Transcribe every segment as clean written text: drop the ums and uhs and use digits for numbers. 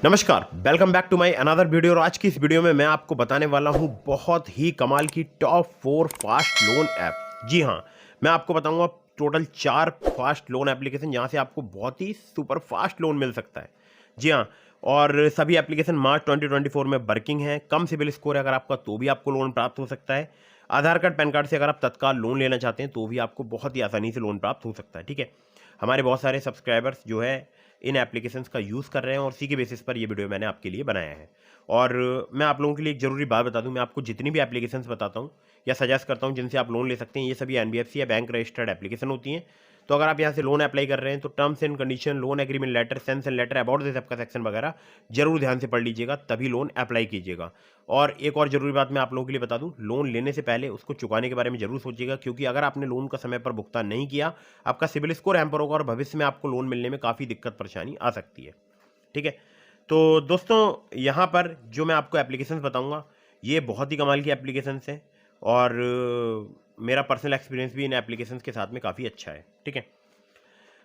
नमस्कार, welcome back to my another video. और आज की इस वीडियो में मैं आपको बताने वाला हूं बहुत ही कमाल की टॉप 4 फास्ट लोन ऐप। जी हां, मैं आपको बताऊंगा टोटल 4 फास्ट लोन एप्लीकेशन जहां से आपको बहुत ही सुपर फास्ट लोन मिल सकता है। जी हां, और सभी एप्लीकेशन मार्च 2024 में वर्किंग है। कम सिबिल स्कोर है अगर आपका तो भी आपको लोन प्राप्त हो सकता है। आधार कार्ड पैन कार्ड से अगर आप तत्काल लोन लेना चाहते हैं तो भी आपको बहुत ही आसानी से लोन प्राप्त हो सकता है। ठीक है, हमारे बहुत सारे सब्सक्राइबर्स जो है इन एप्लीकेशंस का यूज़ कर रहे हैं और उसी के बेसिस पर ये वीडियो मैंने आपके लिए बनाया है। और मैं आप लोगों के लिए एक ज़रूरी बात बता दूं, मैं आपको जितनी भी एप्लीकेशंस बताता हूं या सजेस्ट करता हूं जिनसे आप लोन ले सकते हैं, ये सभी एनबीएफसी या बैंक रजिस्टर्ड एप्लीकेशन होती हैं। तो अगर आप यहाँ से लोन अप्लाई कर रहे हैं तो terms and condition, loan agreement letter, sense and letter about this आपका सेक्शन वगैरह जरूर ध्यान से पढ़ लीजिएगा, तभी लोन अप्लाई कीजिएगा। और एक और जरूरी बात मैं आप लोगों के लिए बता दूं, लोन लेने से पहले उसको चुकाने के बारे में जरूर सोचिएगा, क्योंकि अगर आपने लोन का समय पर भुगतान नहीं किया, आपका सिबिल स्कोर हैम्पर होगा और भविष्य में आपको लोन मिलने में काफ़ी दिक्कत परेशानी आ सकती है। ठीक है, तो दोस्तों यहाँ पर जो मैं आपको एप्लीकेशंस बताऊंगा ये बहुत ही कमाल की एप्लीकेशंस हैं और मेरा पर्सनल एक्सपीरियंस भी इन एप्लीकेशंस के साथ में काफ़ी अच्छा है। ठीक है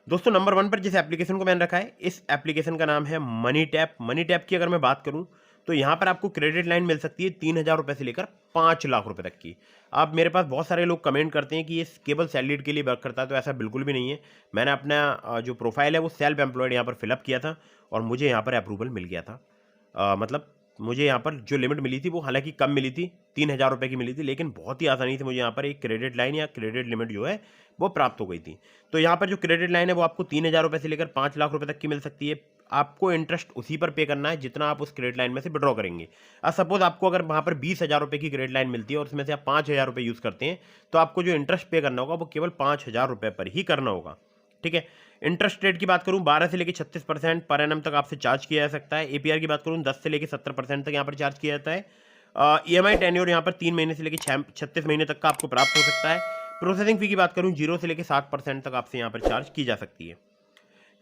दोस्तों, नंबर 1 पर जिस एप्लीकेशन को मैंने रखा है, इस एप्लीकेशन का नाम है मनी टैप। मनी टैप की अगर मैं बात करूं तो यहाँ पर आपको क्रेडिट लाइन मिल सकती है 3,000 रुपये से लेकर 5 लाख रुपए तक की। अब मेरे पास बहुत सारे लोग कमेंट करते हैं कि ये केवल सैलरीड के लिए वर्क करता है, तो ऐसा बिल्कुल भी नहीं है। मैंने अपना जो प्रोफाइल है वो सेल्फ एम्प्लॉयड यहाँ पर फिलअप किया था और मुझे यहाँ पर अप्रूवल मिल गया था। मतलब मुझे यहाँ पर जो लिमिट मिली थी वो हालांकि कम मिली थी, 3,000 रुपये की मिली थी, लेकिन बहुत ही आसानी से मुझे यहाँ पर एक क्रेडिट लाइन या क्रेडिट लिमिट जो है वो प्राप्त हो गई थी। तो यहाँ पर जो क्रेडिट लाइन है वो आपको 3,000 रुपये से लेकर 5 लाख रुपए तक की मिल सकती है। आपको इंटरेस्ट उसी पर पे करना है जितना आप उस क्रेडिट लाइन में से विड्रॉ करेंगे। सपोज आपको अगर वहाँ पर 20,000 रुपये की क्रेडिट लाइन मिलती है और उसमें से आप 5,000 रुपये यूज़ करते हैं, तो आपको जो इंटरेस्ट पे करना होगा वो केवल 5,000 रुपये पर ही करना होगा। ठीक है, इंटरेस्ट रेट की बात करूं 12 से लेकर 36% पर एनम तक आपसे चार्ज किया जा सकता है। एपीआर की बात करूं 10 से लेकर 70% तक यहाँ पर चार्ज किया जाता है। ईएमआई टेन्योर यहाँ पर 3 महीने से लेकर 36 महीने तक का आपको प्राप्त हो सकता है। प्रोसेसिंग फी की बात करूं 0 से लेकर 7% तक आपसे यहाँ पर चार्ज की जा सकती है।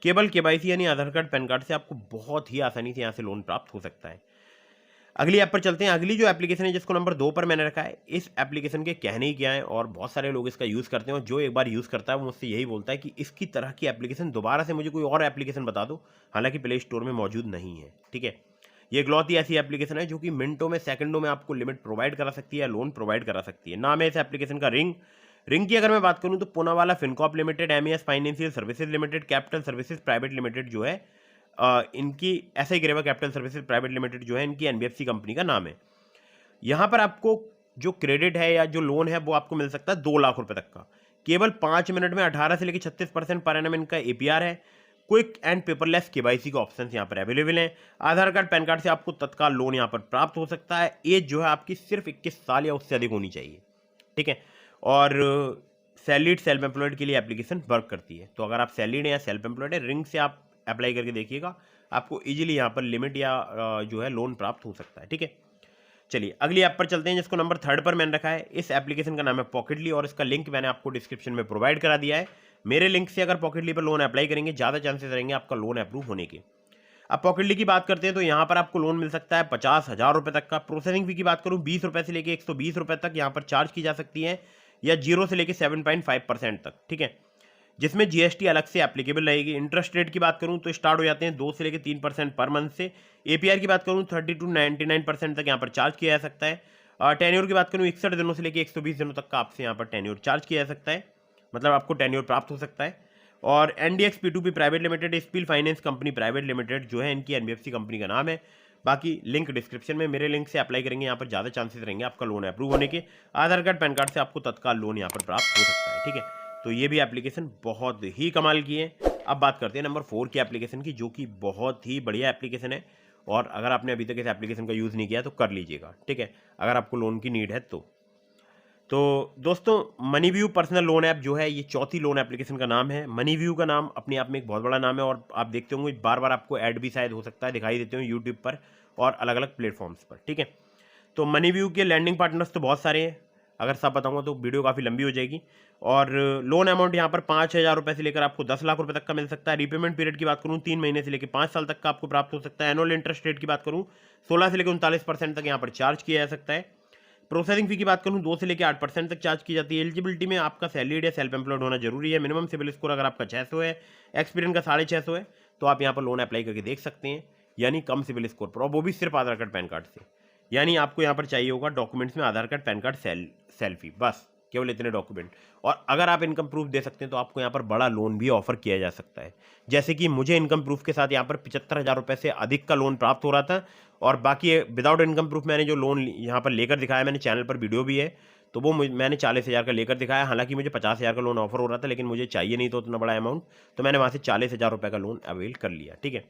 केवल केवाईसी यानी आधार कार्ड पैन कार्ड से आपको बहुत ही आसानी से यहाँ से लोन प्राप्त हो सकता है। अगली ऐप पर चलते हैं। अगली जो एप्लीकेशन है जिसको नंबर 2 पर मैंने रखा है, इस एप्लीकेशन के कहने ही क्या है और बहुत सारे लोग इसका यूज़ करते हैं और जो एक बार यूज़ करता है वो मुझसे यही बोलता है कि इसकी तरह की एप्लीकेशन दोबारा से मुझे कोई और एप्लीकेशन बता दो, हालांकि प्ले स्टोर में मौजूद नहीं है। ठीक है, ये इकलौती ऐसी एप्लीकेशन है जो कि मिनटों में, सेकंडों में आपको लिमिट प्रोवाइड करा सकती है, लोन प्रोवाइड करा सकती है। नाम है इस एप्लीकेशन का रिंग। रिंग की अगर मैं बात करूं तो Poonawala Fincorp limited, MES financial services limited, capital services private limited जो है इनकी एसआई ग्रेवा कैपिटल सर्विसेज प्राइवेट लिमिटेड जो है इनकी एनबीएफसी कंपनी का नाम है। यहाँ पर आपको जो क्रेडिट है या जो लोन है वो आपको मिल सकता है 2 लाख रुपए तक का, केवल 5 मिनट में। 18 से लेकर 36% पर एनम इनका एपीआर है। क्विक एंड पेपरलेस केवाईसी के ऑप्शन यहाँ पर अवेलेबल हैं। आधार कार्ड पैन कार्ड से आपको तत्काल लोन यहाँ पर प्राप्त हो सकता है। एज जो है आपकी सिर्फ 21 साल या उससे अधिक होनी चाहिए। ठीक है, और सैलरीड सेल्फ एम्प्लॉयड के लिए एप्लीकेशन वर्क करती है। तो अगर आप सैलरीड या सेल्फ एम्प्लॉयड है, रिंग से आप अप्लाई करके देखिएगा, आपको इजीली यहाँ पर लिमिट या जो है लोन प्राप्त हो सकता है। ठीक है, चलिए अगली ऐप पर चलते हैं जिसको नंबर 3 पर मैंने रखा है। इस एप्लीकेशन का नाम है पॉकेटली और इसका लिंक मैंने आपको डिस्क्रिप्शन में प्रोवाइड करा दिया है। मेरे लिंक से अगर पॉकेटली पर लोन अप्लाई करेंगे, ज़्यादा चांसेस रहेंगे आपका लोन अप्रूव होने के। अब पॉकेटली की बात करते हैं तो यहाँ पर आपको लोन मिल सकता है 50,000 रुपये तक का। प्रोसेसिंग फी की बात करूँ 20 रुपये से लेकर 120 रुपये तक यहाँ पर चार्ज की जा सकती है, या 0 से लेकर 7.5% तक। ठीक है, जिसमें जीएसटी अलग से एप्लीकेबल रहेगी। इंटरेस्ट रेट की बात करूं तो स्टार्ट हो जाते हैं 2 से लेकर 3% पर मंथ से। एपीआर की बात करूं 30 to 99% तक यहाँ पर चार्ज किया जा सकता है। टेन्योर की बात करूं 61 दिनों से लेकर 120 दिनों तक का आपसे यहाँ पर टेन्योर चार्ज किया जा सकता है, मतलब आपको टेन्योर प्राप्त हो सकता है। और एनडीएक्स P2P private limited, spill finance company private limited जो है इनकी एनबीएफसी कंपनी का नाम है। बाकी लिंक डिस्क्रिप्शन में, मेरे लिंक से अप्लाई करेंगे यहाँ पर ज़्यादा चांसेस रहेंगे आपका लोन अप्रूव होने के। आधार कार्ड पैन कार्ड से आपको तत्काल लोन यहाँ पर प्राप्त हो सकता है। ठीक है, तो ये भी एप्लीकेशन बहुत ही कमाल की है। अब बात करते हैं नंबर 4 की एप्लीकेशन की, जो कि बहुत ही बढ़िया एप्लीकेशन है और अगर आपने अभी तक इस एप्लीकेशन का यूज़ नहीं किया तो कर लीजिएगा। ठीक है, अगर आपको लोन की नीड है तो दोस्तों money view personal loan app जो है ये चौथी लोन एप्लीकेशन का नाम है। मनी व्यू का नाम अपने आप में एक बहुत बड़ा नाम है और आप देखते होंगे बार बार आपको ऐड भी शायद हो सकता है दिखाई देते हो यूट्यूब पर और अलग अलग प्लेटफॉर्म्स पर। ठीक है, तो मनी व्यू के लैंडिंग पार्टनर्स तो बहुत सारे हैं, अगर सब बताऊंगा तो वीडियो काफ़ी लंबी हो जाएगी। और लोन अमाउंट यहाँ पर 5,000 रुपये से लेकर आपको 10 लाख रुपए तक का मिल सकता है। रिपेमेंट पीरियड की बात करूँ 3 महीने से लेकर 5 साल तक का आपको प्राप्त हो सकता है। एनुअल इंटरेस्ट रेट की बात करूँ 16 से लेकर 39% तक यहाँ पर चार्ज किया जा सकता है। प्रोसेसिंग फी की बात करूं 2 से लेकर 8% तक चार्ज की जाती है। एलिजिबिलिटी में आपका सैलरीड या सेल्फ एम्प्लॉयड होना जरूरी है। मिनिमम सिबिल स्कोर अगर आपका 600 है, एक्सपीरियंस का 650 है, तो आप यहाँ पर लोन अप्लाई करके देख सकते हैं। यानी कम सिविल स्कोर पर, और वो भी सिर्फ आधार कार्ड पैन कार्ड से। यानी आपको यहाँ पर चाहिए होगा डॉक्यूमेंट्स में आधार कार्ड पैन कार्ड सेल्फी, बस केवल इतने डॉक्यूमेंट। और अगर आप इनकम प्रूफ दे सकते हैं तो आपको यहाँ पर बड़ा लोन भी ऑफर किया जा सकता है। जैसे कि मुझे इनकम प्रूफ के साथ यहाँ पर 75,000 रुपये से अधिक का लोन प्राप्त हो रहा था, और बाकी विदाउट इनकम प्रूफ मैंने जो लोन यहाँ पर लेकर दिखाया, मैंने चैनल पर वीडियो भी है, तो वो मैंने 40,000 का लेकर दिखाया। हालांकि मुझे 50,000 का लोन ऑफर हो रहा था, लेकिन मुझे चाहिए नहीं था उतना बड़ा अमाउंट, तो मैंने वहाँ से 40,000 रुपये का लोन अवेल कर लिया। ठीक है,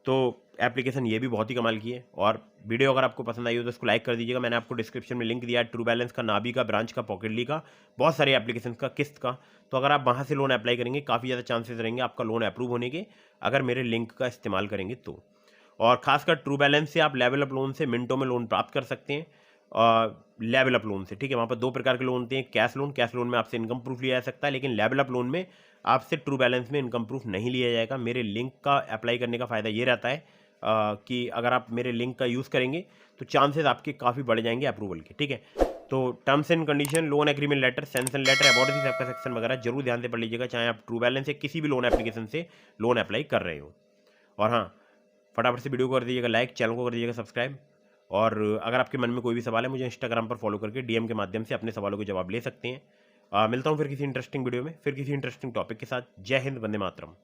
तो एप्लीकेशन ये भी बहुत ही कमाल की है। और वीडियो अगर आपको पसंद आई हो तो इसको लाइक कर दीजिएगा। मैंने आपको डिस्क्रिप्शन में लिंक दिया है ट्रू बैलेंस का, नाबी का, ब्रांच का, पॉकेटली का, बहुत सारे एप्लीकेशन का, किस्त का। तो अगर आप वहाँ से लोन अप्लाई करेंगे काफ़ी ज़्यादा चांसेस रहेंगे आपका लोन अप्रूव होने के, अगर मेरे लिंक का इस्तेमाल करेंगे तो। और खासकर ट्रू बैलेंस से आप लेवल अप लोन से मिनटों में लोन प्राप्त कर सकते हैं, लेवल अप लोन से। ठीक है, वहाँ पर 2 प्रकार के लोन होते हैं, कैश लोन में आपसे इनकम प्रूफ लिया जा सकता है, लेकिन लेवल अप लोन में आपसे ट्रू बैलेंस में इनकम प्रूफ नहीं लिया जाएगा। मेरे लिंक का अप्लाई करने का फ़ायदा ये रहता है कि अगर आप मेरे लिंक का यूज़ करेंगे तो चांसेस आपके काफ़ी बढ़ जाएंगे अप्रूवल के। ठीक है, तो terms and condition, loan agreement letter, sanction letter, about this आपका सेक्शन वगैरह जरूर ध्यान से पढ़ लीजिएगा, चाहे आप ट्रू बैलेंस या किसी भी लोन एप्लीकेशन से लोन अप्लाई कर रहे हो। और हाँ, फटाफट से वीडियो को कर दीजिएगा लाइक, चैनल को कर दीजिएगा सब्सक्राइब। और अगर आपके मन में कोई भी सवाल है, मुझे इंस्टाग्राम पर फॉलो करके DM के माध्यम से अपने सवालों के जवाब ले सकते हैं। मिलता हूँ फिर किसी इंटरेस्टिंग वीडियो में, फिर किसी इंटरेस्टिंग टॉपिक के साथ। जय हिंद, वंदे मातरम।